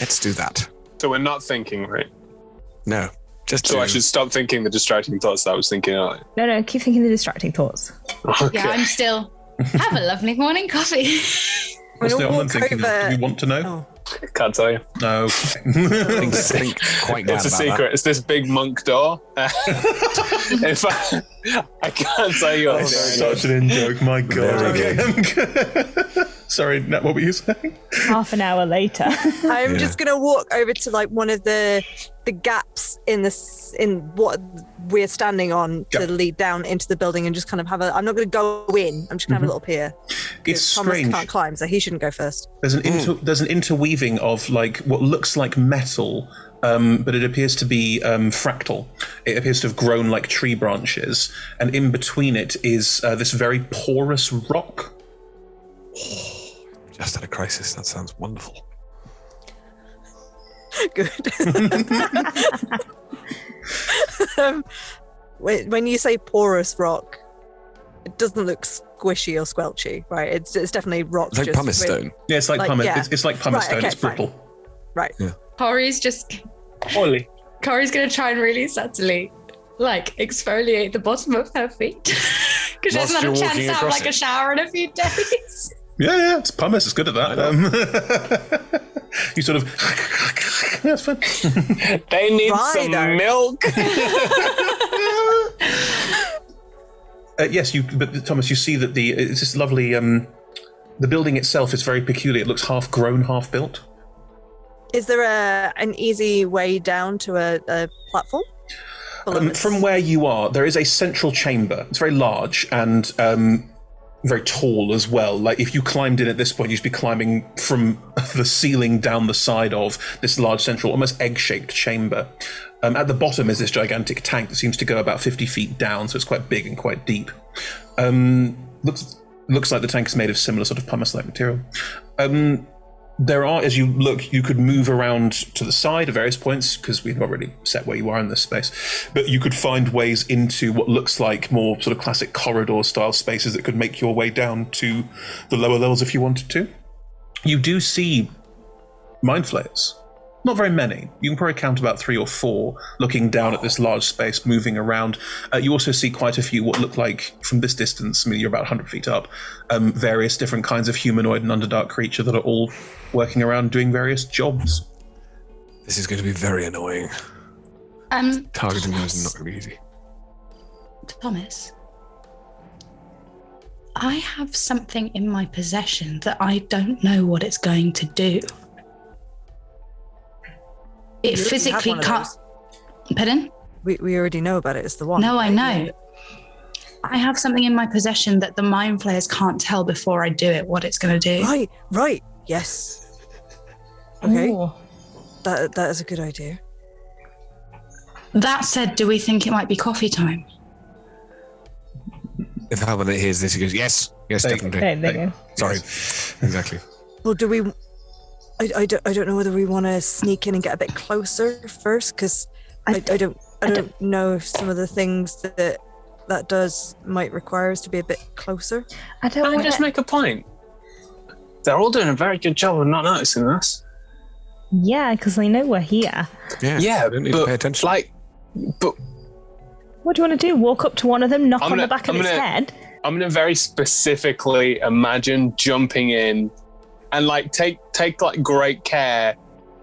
Let's do that. So we're not thinking, right? No. So I should stop thinking the distracting thoughts that I was thinking earlier. No, keep thinking the distracting thoughts. Okay. Yeah, I'm still. Have a lovely morning coffee. What's the other thinking of? Do we want to know? Oh. Can't tell you. No. think quite bad It's a about secret. that. It's this big monk door. In fact, I can't tell you. Oh, such an in-joke, my God. Very Okay. Sorry, Nat, what were you saying? Half an hour later. I'm just gonna walk over to like one of the gaps in what we're standing on to lead down into the building and just kind of have I'm not gonna go in. I'm just gonna have a little peer. It's Thomas strange. can't climb, so he shouldn't go first. There's an interweaving of like what looks like metal, but it appears to be fractal. It appears to have grown like tree branches, and in between it is this very porous rock. Just had a crisis. That sounds wonderful. Good. When you say porous rock, it doesn't look squishy or squelchy, right? It's definitely rock. It's like pumice stone. Yeah, it's like pumice. yeah. It's like pumice stone. Okay, It's brittle. Right. Yeah. Corey's just. Ollie. Corey's going to try and really subtly, like, exfoliate the bottom of her feet. Because she hasn't had a chance to have, like, a shower in a few days. Yeah, it's pumice. It's good at that. You sort of... Yeah, it's fine. They need some milk. Yes, but Thomas, you see that it's this lovely... the building itself is very peculiar. It looks half grown, half built. Is there an easy way down to a platform? From where you are, there is a central chamber. It's very large and very tall as well. Like if you climbed in at this point, you'd be climbing from the ceiling down the side of this large central, almost egg-shaped chamber. At the bottom is this gigantic tank that seems to go about 50 feet down, so it's quite big and quite deep. Looks like the tank is made of similar sort of pumice-like material. There are, as you look, you could move around to the side at various points, because we've not really set where you are in this space, but you could find ways into what looks like more sort of classic corridor-style spaces that could make your way down to the lower levels if you wanted to. You do see mind flayers. Not very many. You can probably count about 3 or 4 looking down at this large space, moving around. You also see quite a few what look like, from this distance, I mean, you're about 100 feet up, various different kinds of humanoid and underdark creature that are all working around doing various jobs. This is going to be very annoying. Targeting them is not going to be easy. Thomas, I have something in my possession that I don't know what it's going to do. It physically can't. Pardon? We already know about it. It's the one. No, I know. I have something in my possession that the mind flayers can't tell before I do it what it's going to do. Right. Yes. Okay. Ooh. That is a good idea. That said, do we think it might be coffee time? If Halvin hears this, he goes, yes, definitely. There you go. Sorry. Exactly. Well, do we... I don't know whether we want to sneak in and get a bit closer first, because I don't know if some of the things that does might require us to be a bit closer. Can I just make a point? They're all doing a very good job of not noticing us. Yeah, because they know we're here. Yeah, don't need to pay attention. But what do you want to do? Walk up to one of them, knock on the back of its head? I'm going to very specifically imagine jumping in and take great care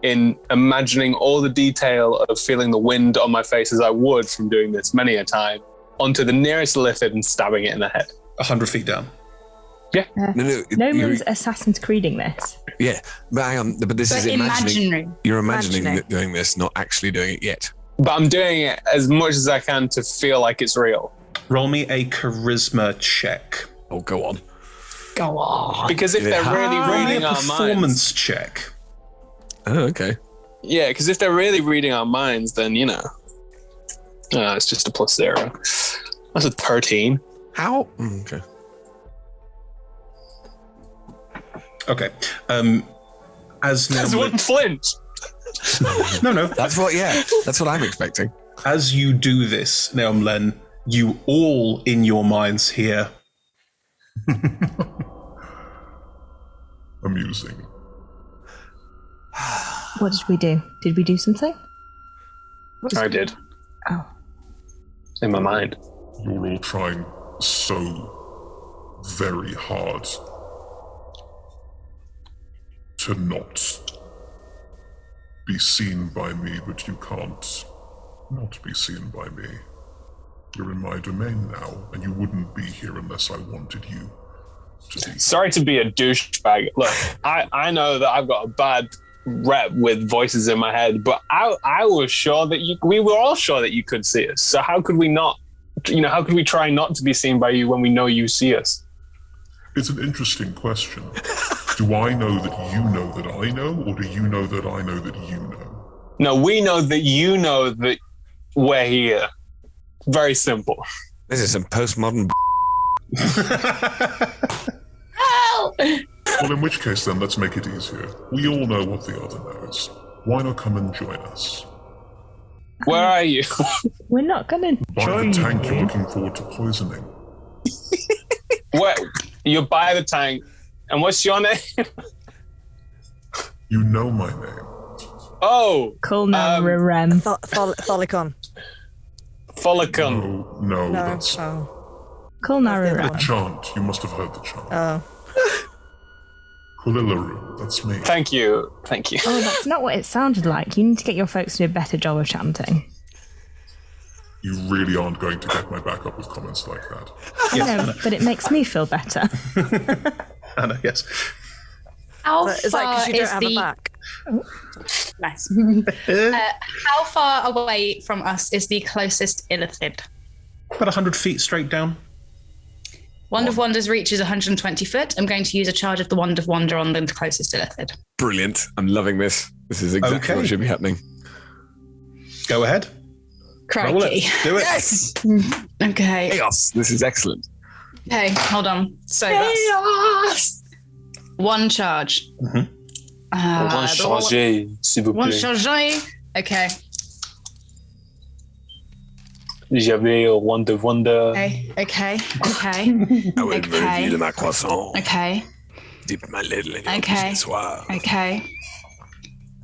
in imagining all the detail of feeling the wind on my face as I would from doing this many a time onto the nearest lithid and stabbing it in the head. 100 feet down. Yeah. No one's Assassin's Creeding this. Yeah, but hang on. But this is imaginary. You're imagining doing this, not actually doing it yet. But I'm doing it as much as I can to feel like it's real. Roll me a charisma check. Oh, go on. Go on. Because if they're really reading our performance minds... check. Oh, okay. Yeah, because if they're really reading our minds, then, it's just a +0. That's a 13. How? Okay. Okay. As one flinch. No. That's what I'm expecting. As you do this, Naum Len, you all in your minds hear. Amusing. What did we do? Did we do something? I did. Oh. In my mind. You're all trying so very hard to not be seen by me, but you can't not be seen by me. You're in my domain now, and you wouldn't be here unless I wanted you to be. Sorry to be a douchebag. Look, I know that I've got a bad rep with voices in my head, but I was sure that we were all sure that you could see us. So how could we not, how could we try not to be seen by you when we know you see us? It's an interesting question. Do I know that you know that I know, or do you know that I know that you know? No, we know that you know that we're here. Very simple. This is some postmodern. Oh! Well, in which case then, let's make it easier. We all know what the other knows. Why not come and join us? Where are you? We're not going to By join the tank you. you're looking forward to poisoning. Where? You're by the tank. And what's your name? You know my name. Oh! Kulnararem. Tholicon. Follicon. No, No. that's Oh. the Kulnararem. chant. You must have heard the chant. Oh. Kulilaru, that's me. Thank you. Oh, that's not what it sounded like. You need to get your folks to do a better job of chanting. You really aren't going to get my back up with comments like that. I know, but it makes me feel better. Anna, yes. How Is that because far you don't is have a the back? nice? How far away from us is the closest illithid? About 100 feet straight down. Wand of Wonders reaches 120 foot. I'm going to use a charge of the Wand of Wonder on the closest illithid. Brilliant. I'm loving this. This is exactly what should be happening. Go ahead. Roll Crikey. it. Do it. Yes! Okay. Chaos. This is excellent. Okay, hold on. So that's one charge. One charge, s'il vous One plaît. charge. Okay. J'avais un Wand of Wonder. Okay. Okay. I will Okay. reveal my croissant. Okay. Dip my little in your Okay. soir. Okay.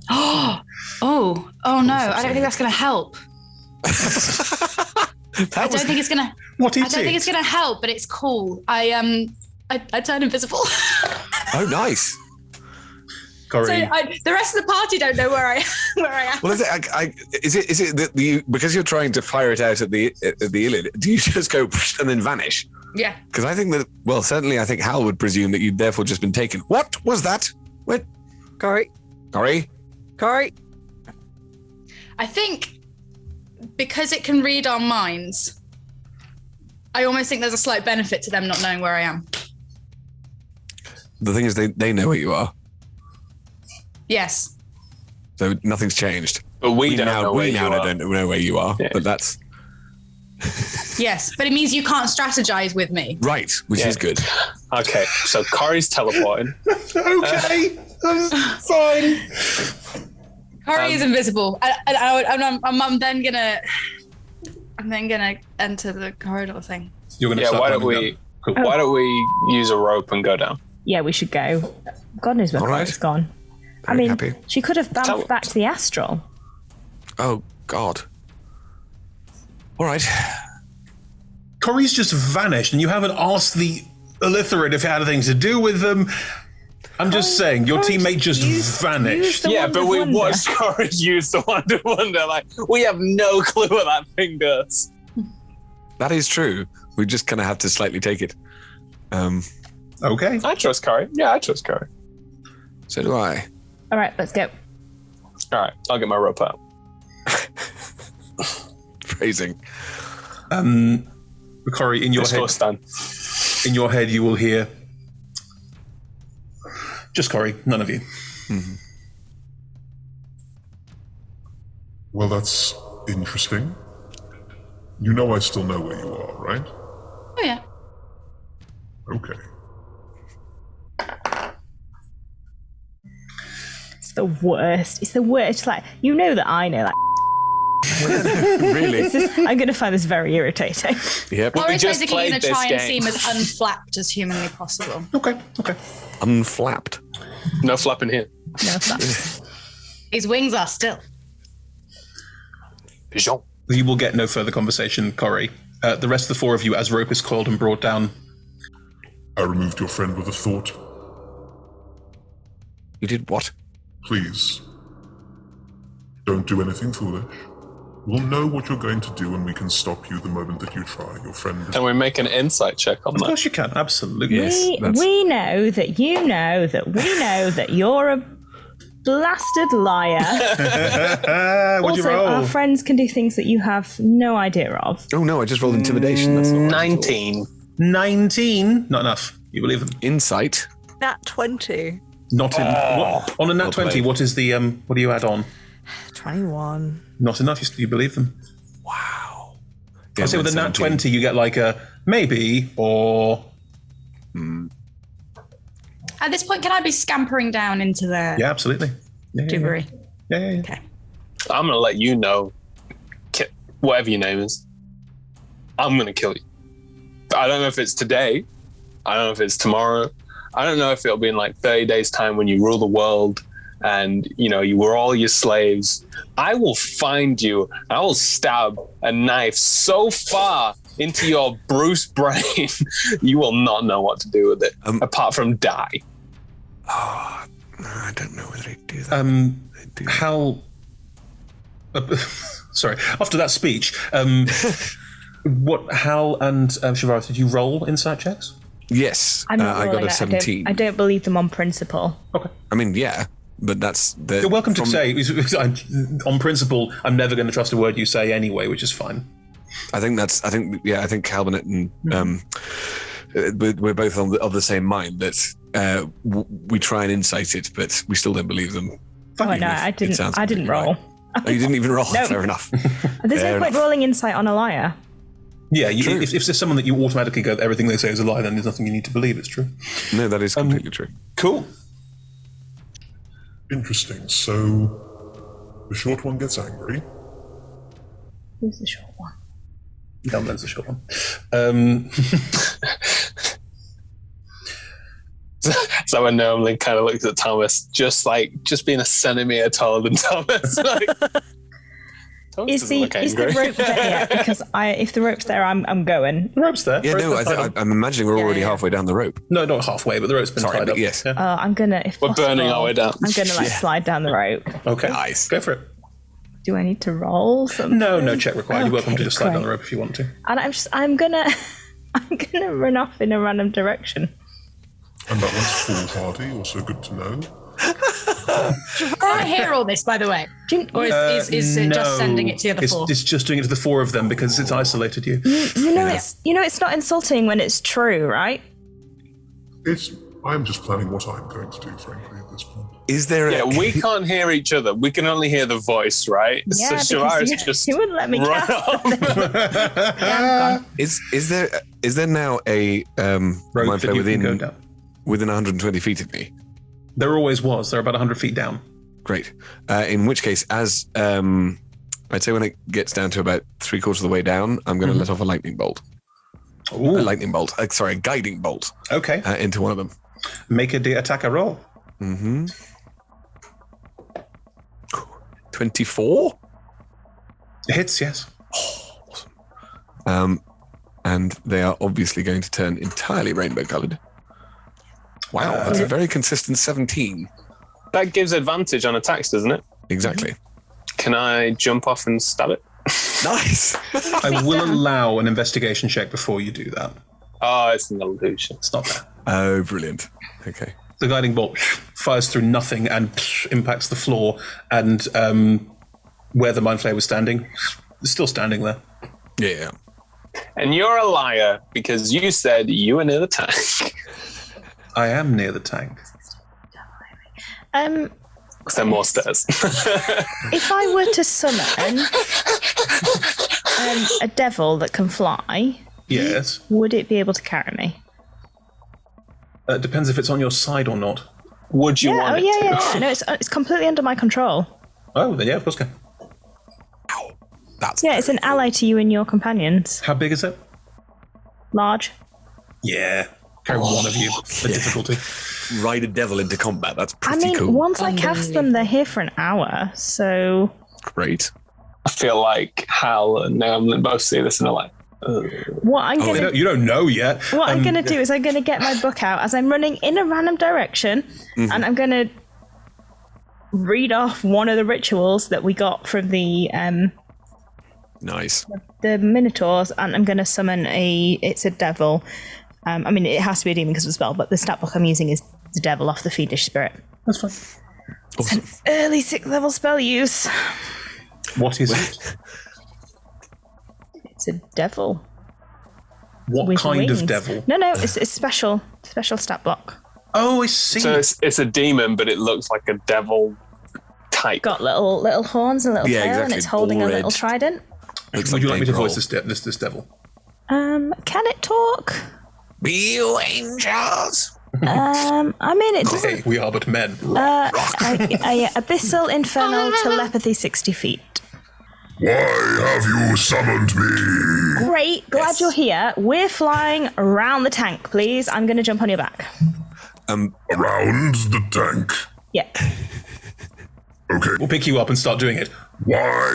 Oh no! I don't think that's going to help. I don't think it's going to. What is I don't think it's going to help, but it's cool. I turn invisible. Oh, nice. Corey. So the rest of the party don't know where I am. Well, is it that because you're trying to fire it out at the illid, do you just go and then vanish? Yeah. Because I think that, well, certainly I think Hal would presume that you'd therefore just been taken. What was that? What? Corey. I think because it can read our minds, I almost think there's a slight benefit to them not knowing where I am. The thing is, they know where you are, Yes. so nothing's changed. But we don't know where we you now are. don't know where you are, Yeah. but that's Yes, but it means you can't strategize with me. right, which is good. Okay, so Corey's teleporting. Okay. Fine. Corey is invisible, I'm then gonna enter the corridor thing. You're going to Yeah, start why don't climbing we use a rope and go down? Yeah, we should go. God knows where All right. Corey's gone. I Very mean, happy. she could have bounced back to the astral. Oh God. All right. Corey's just vanished, and you haven't asked the Illithrid if it had anything to do with them. I'm just saying, your teammate just vanished. the Yeah, Wand but of we Wonder. watched Corey use the Wand of Wonder. Like, we have no clue what that thing does. That is true. We just kind of have to slightly take it. Okay. I trust Corey. Yeah, I trust Corey. So do I. All right, let's go. All right, I'll get my rope out. Phrasing. Corey, in your This head, horse done. in your head, you will hear. Just Corey, none of you. Mm-hmm. Well, that's interesting. You know I still know where you are, right? Oh yeah. Okay. It's the worst. It's the worst. Like, you know that I know that. Really? I'm going to find this very irritating. Yep. Well, we Corey's just basically going played to try this and game. seem as unflapped as humanly possible. Okay. Unflapped. No flapping here. No, that's His wings are still. Jean. You will get no further conversation, Corey. The rest of the four of you, as rope is coiled and brought down. I removed your friend with a thought. You did what? Please, don't do anything foolish. We'll know what you're going to do and we can stop you the moment that you try. Your friend is... Can we make an insight check on Of that? course you can, absolutely. Yes. We know that you know that we know that you're a blasted liar. What'd you Also, roll? our friends can do things that you have no idea of. Oh no, I just rolled intimidation. That's not right at all. 19. 19. Not enough. You believe them? Insight. Nat 20. Not in. What, on a nat 20, played. what is the what do you add on? 21. Not enough. You believe them? Wow. I say with a nat 20, you get like a maybe or. At this point, can I be scampering down into the Yeah, absolutely. Yeah. debris? Yeah. Okay. I'm going to let you know, whatever your name is, I'm going to kill you. I don't know if it's today. I don't know if it's tomorrow. I don't know if it'll be in like 30 days' time when you rule the world and, you know, you were all your slaves. I will find you. I will stab a knife so far into your Bruce brain, you will not know what to do with it, apart from die. Oh, I don't know whether they do that. Hal. Sorry. After that speech, what Hal and Shivaris, did you roll insight checks? Yes, I'm not I got rolling a it. 17. I don't believe them on principle. Okay. I mean, yeah, but that's the. You're welcome to say, on principle, I'm never going to trust a word you say anyway, which is fine. I think Calvinet and we're both of the same mind that we try and incite it, but we still don't believe them. Oh, no, I didn't roll. Right. Oh, you didn't even roll? No. Fair enough. There's no point rolling insight on a liar. Yeah, if there's someone that you automatically go, everything they say is a lie, then there's nothing you need to believe. It's true. No, that is completely true. Cool. Interesting. So, the short one gets angry. Who's the short one? Dumbledore's the short one. So I normally kind of looks at Thomas, just being a centimetre taller than Thomas. Like, Thomas Is the rope there yet? Because if the rope's there, I'm going. The rope's there. Yeah, no, I'm imagining we're already yeah. halfway down the rope. No, not halfway, but the rope's been Sorry, tied but up. yes. Yeah. I'm gonna. If We're burning possible, our way down. I'm gonna slide down the rope. Okay. Nice. Go for it. Do I need to roll something? No check required. You're welcome to Okay, just slide down the great. rope if you want to. And I'm gonna run off in a random direction. And that one's foolhardy, also good to know. I hear all this, by the way. Or is it just sending it to the other four? It's just doing it to the four of them because it's isolated you. You know it's not insulting when it's true, right? I'm just planning what I'm going to do, frankly, at this point. Is there? Yeah, we can't hear each other. We can only hear the voice, right? Yeah, so because Shivaris just you wouldn't let me run cast off. Yeah, I'm gone. Is there now a Rope mind that flayer you can go within down. 120 feet of me? There always was. They're about 100 feet down. Great. In which case, as I'd say when it gets down to about 3/4 of the way down, I'm going to let off a lightning bolt. Ooh. A lightning bolt. Sorry, a guiding bolt Okay. into one of them. Make a attacker roll. 24. It hits, yes. And they are obviously going to turn entirely rainbow coloured. Wow, that's a very consistent 17. That gives advantage on attacks, doesn't it? Exactly. Can I jump off and stab it? Nice. I will allow an investigation check before you do that. Oh, it's an illusion. It's not there. Oh, brilliant. Okay. The guiding bolt fires through nothing and impacts the floor, and where the mind flayer was standing, it's still standing there. Yeah. And you're a liar because you said you were near the tank. I am near the tank. Is there more stairs? If I were to summon a devil that can fly, Yes. would it be able to carry me? It depends if it's on your side or not. Would you want it to? Yeah. No, it's completely under my control. Oh, then yeah, of course can. That's Yeah, it's an ally to you and your companions. How big is it? Large. Yeah. Carry one of you. The difficulty. ride a devil into combat. That's pretty cool. Once I cast them, they're here for an hour, so... Great. I feel like Hal and Naomi both see this and are like, what I'm gonna... You don't know yet. What I'm going to do is I'm going to get my book out as I'm running in a random direction, and I'm going to read off one of the rituals that we got from the Nice. the Minotaurs, and I'm going to summon it's a devil. I mean, it has to be a demon because of the spell, but the stat book I'm using is the devil off the fiendish spirit. That's fine. Awesome. It's an early 6th level spell use. What is it? It's a devil. What with kind wings. of devil? No, it's special stat block. Oh, I see. so it's a demon, but it looks like a devil type. Got little horns and a little Yeah, tail, and exactly. it's holding a All little red. trident. Would you like me to voice this devil? Can it talk? Be you angels. I mean, it doesn't. Hey, we are but men. Abyssal, infernal, telepathy, 60 feet. Why have you summoned me? Great, glad you're here. We're flying around the tank, please. I'm going to jump on your back. Around the tank. Yeah. Okay. We'll pick you up and start doing it. Why?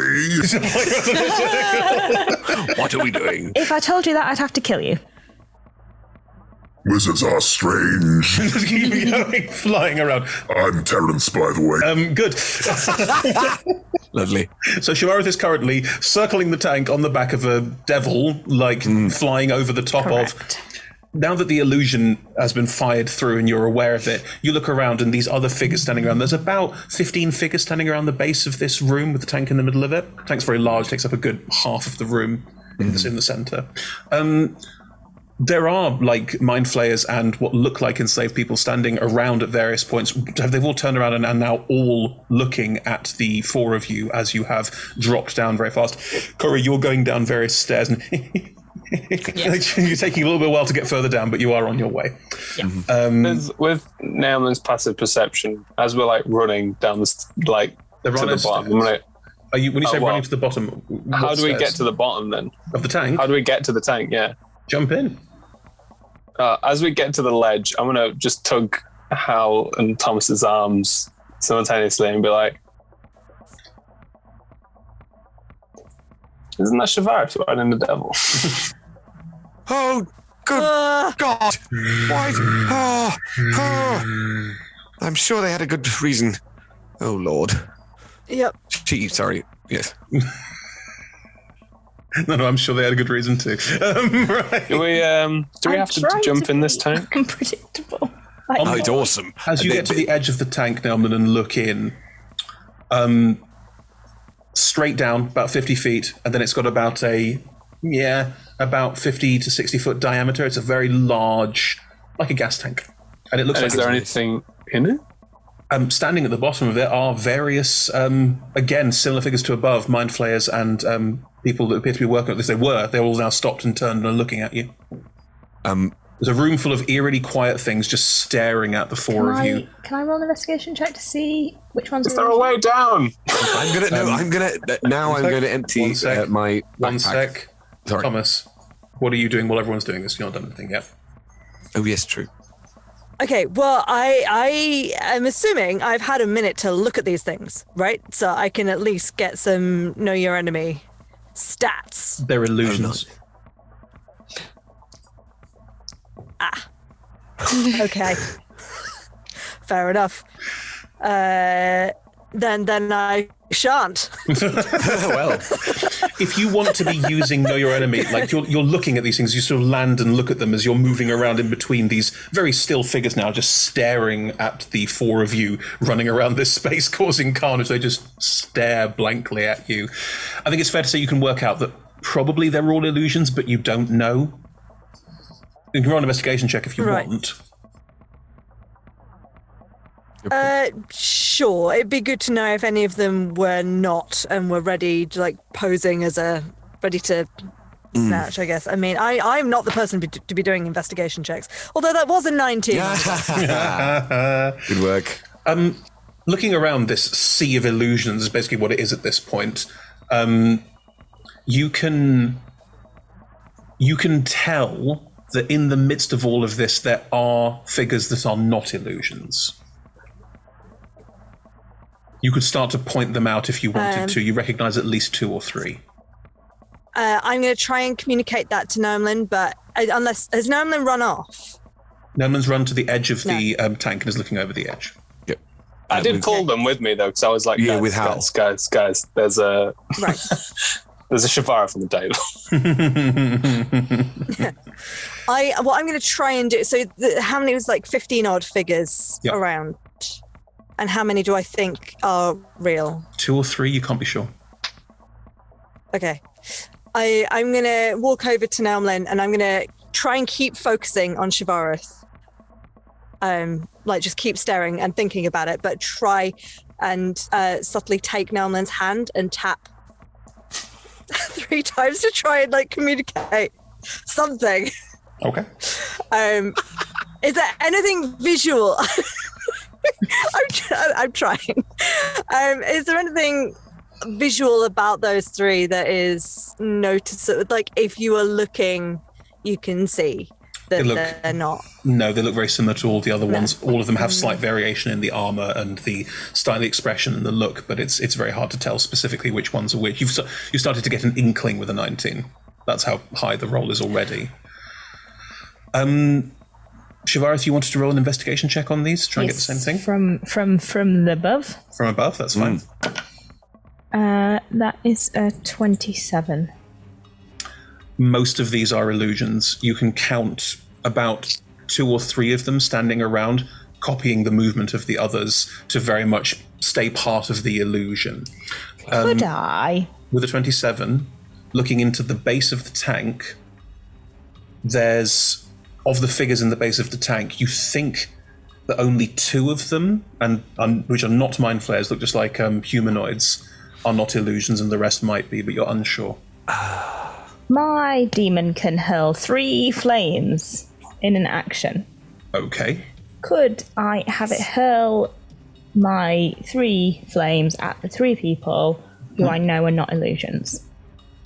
What are we doing? If I told you that, I'd have to kill you. Wizards are strange. Just keep going, flying around. I'm Terrence, by the way. Good. Lovely. So Shamarith is currently circling the tank on the back of a devil, flying over the top of. Correct. Now that the illusion has been fired through and you're aware of it, you look around and these other figures standing around. There's about 15 figures standing around the base of this room with the tank in the middle of it. The tank's very large, takes up a good half of the room in the center. There are mind flayers and what look like enslaved people standing around at various points. They've all turned around and are now all looking at the four of you as you have dropped down very fast. Corey, you're going down various stairs and you're taking a little bit while to get further down, but you are on your way. Yeah. With Naomi's passive perception, as we're running down the to the bottom. When you say running to the bottom, How do we get to the bottom then? Of the tank? How do we get to the tank? Yeah. Jump in. As we get to the ledge, I'm gonna just tug Hal and Thomas's arms simultaneously and be like, "Isn't that Shavaris riding the devil?" Oh, good God. Why? I'm sure they had a good reason. Oh, Lord. Yep. Sorry. Yes. No, I'm sure they had a good reason to. Right. Do we have to jump in this tank? Unpredictable. Oh, it's awesome. As you get to the edge of the tank, Nelman, and look in, straight down, about 50 feet, and then it's got about 50 to 60 foot diameter. It's a very large, like a gas tank. And it looks like is there anything in it? Standing at the bottom of it are various, again, similar figures to above, mind flayers and people that appear to be working at this. They're all now stopped and turned and are looking at you. There's a room full of eerily quiet things just staring at the four of you. Can I roll an investigation check to see which ones Is there a way down? I'm gonna empty One sec. my One backpack. sec. Sorry. Thomas, what are you doing while everyone's doing this? You're not done anything yet. Oh, yes, true. Okay, well, I am assuming I've had a minute to look at these things, right? So I can at least get some know your enemy stats. They're illusions. Okay. Fair enough. Then I shan't. Well, If you want to be using Know Your Enemy, you're looking at these things, you sort of land and look at them as you're moving around in between these very still figures now, just staring at the four of you running around this space, causing carnage. They just stare blankly at you. I think it's fair to say you can work out that probably they're all illusions, but you don't know. You can roll an investigation check if you want. Sure. It'd be good to know if any of them were not and were ready, posing as ready to snatch, I guess. I mean, I'm not the person to be doing investigation checks, although that was a 19. good work. Looking around this sea of illusions is basically what it is at this point. You can tell that in the midst of all of this, there are figures that are not illusions. You could start to point them out if you wanted to. You recognize at least 2 or 3. I'm going to try and communicate that to Noemlin, but unless... Has Noemlin run off? Noemlin's run to the edge of the tank and is looking over the edge. Yep. I did pull them with me, though, because I was like, yeah, with Hal. Guys, there's a... Right. There's a Shavara on the table. What I'm going to try and do... So how many was 15 odd figures around? And how many do I think are real? 2 or 3, you can't be sure. Okay. I'm going to walk over to Noemlin and I'm going to try and keep focusing on Shavarath. Just keep staring and thinking about it, but try and subtly take Noemlin's hand and tap 3 times to try and communicate something. Okay. Is there anything visual? I'm trying. Is there anything visual about those 3 that is noticeable? If you are looking, you can see that they're not. No, they look very similar to all the other ones. All of them have slight variation in the armor and the style, the expression, and the look, but it's very hard to tell specifically which ones are which. You started to get an inkling with a 19. That's how high the roll is already. Shavarath, you wanted to roll an investigation check on these? Try and get the same thing? From the above? From above, that's fine. That is a 27. Most of these are illusions. You can count about 2 or 3 of them standing around, copying the movement of the others to very much stay part of the illusion. Could I? With a 27, looking into the base of the tank, there's... Of the figures in the base of the tank, you think that only 2 of them, and which are not mind flayers, look just like humanoids, are not illusions, and the rest might be, but you're unsure. My demon can hurl 3 flames in an action. Okay. Could I have it hurl my 3 flames at the 3 people who I know are not illusions?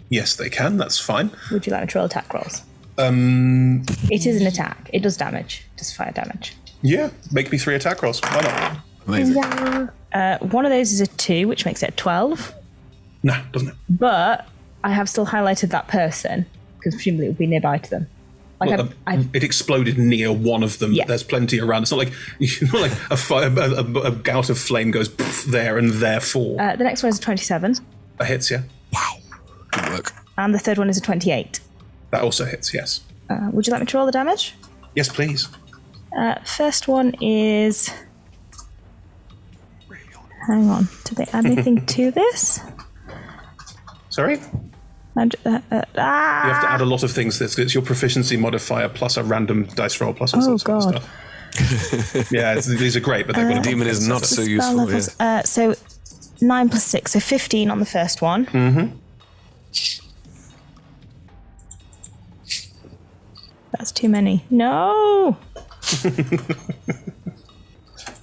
Yes, they can. That's fine. Would you like me to roll attack rolls? It is an attack. It does damage. It does fire damage. Yeah, make me 3 attack rolls. Why not? Amazing. One of those is a 2, which makes it 12. Nah, doesn't it? But I have still highlighted that person, because presumably it would be nearby to them. It exploded near one of them. Yeah. There's plenty around. It's not like a gout of flame goes there and therefore. The next one is a 27. That hits, yeah. Wow. Good work. And the third one is a 28. That also hits, yes. Would you like me to roll the damage? Yes, please. First one is... Hang on. Do they add anything to this? Sorry? You have to add a lot of things. It's your proficiency modifier plus a random dice roll plus all sorts of stuff. Yeah, these are great, but they're going to... Demon is not so useful. Yeah. So 9 plus 6, so 15 on the first one. Mm-hmm. That's too many. No! Too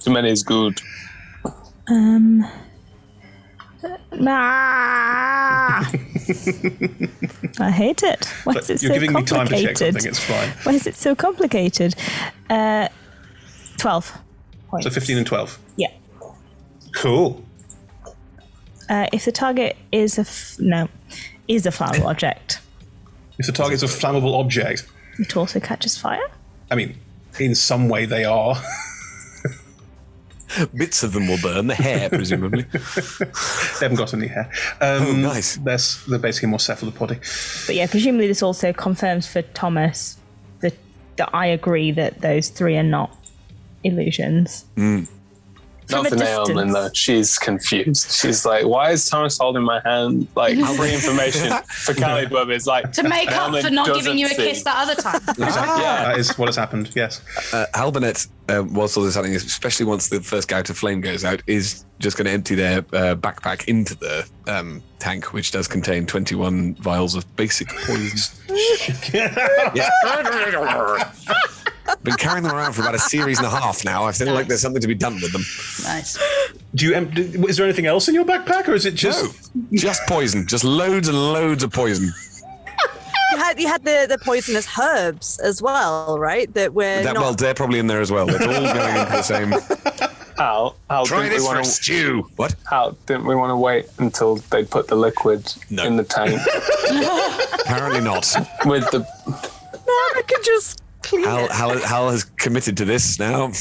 many is good. I hate it. Why is it so complicated? You're giving me time to check something, it's fine. Why is it so complicated? 12 points. So 15 and 12? Yeah. Cool. If the target is a flammable object. If the target's a flammable object... It also catches fire? I mean, in some way they are. Bits of them will burn. The hair, presumably. They haven't got any hair. Nice. They're basically more cephalopody. But yeah, presumably this also confirms for Thomas that I agree that those 3 are not illusions. Not for Naomi, though. She's confused. She's like, why is Thomas holding my hand? Like, free information for Khalid Webb is like... To make up for not giving you a kiss that other time. Exactly. Yeah. That is what has happened, yes. Halbernet, whilst all this is happening, especially once the first gout of flame goes out, is just going to empty their backpack into the tank, which does contain 21 vials of basic poison. Been carrying them around for about a series and a half now. I feel like there's something to be done with them. Nice. Is there anything else in your backpack, or is it just... No, just poison. Just loads and loads of poison. like you had the poisonous herbs as well, right? Well, they're probably in there as well. They're all going into the same. How Try this for a stew. What? How didn't we want to wait until they put the liquid in the tank? Apparently not. With the I could just clean it. Hal has committed to this now.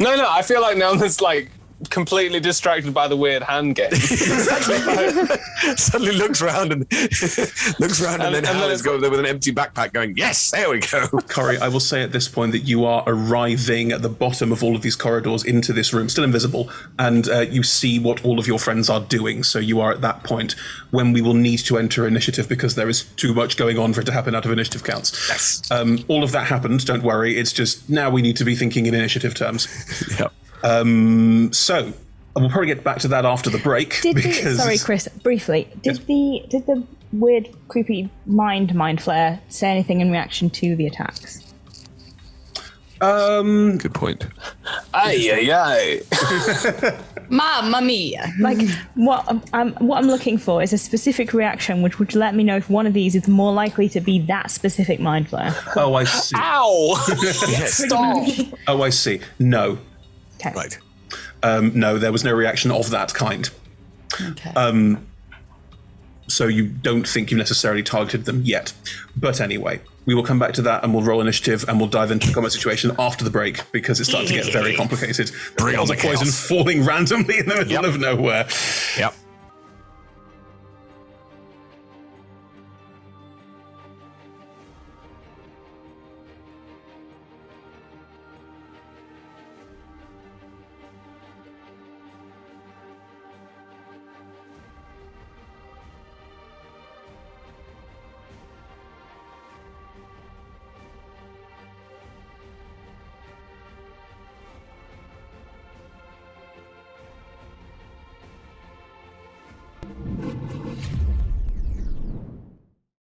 No, I feel like Nelna's like completely distracted by the weird hand game. Suddenly looks around and then Hal is going there with an empty backpack going, yes, there we go. Corey, I will say at this point that you are arriving at the bottom of all of these corridors into this room, still invisible, and you see what all of your friends are doing. So you are at that point when we will need to enter initiative because there is too much going on for it to happen out of initiative counts. Yes. All of that happened, don't worry. It's just now we need to be thinking in initiative terms. Yep. So we'll probably get back to that after the break. Sorry, Chris, briefly. Did the weird, creepy mind flare say anything in reaction to the attacks? Good point. Aye. Mamma mia. Like, what I'm looking for is a specific reaction which would let me know if one of these is more likely to be that specific mind flare. Oh, I see. Ow! Yes. Stop! Oh, I see. No. Okay. Right. No, there was no reaction of that kind. Okay. So you don't think you've necessarily targeted them yet. But anyway, we will come back to that and we'll roll initiative and we'll dive into the combat situation after the break because it's starting to get very complicated. Bring on the poison chaos. falling randomly in the middle of nowhere. Yep.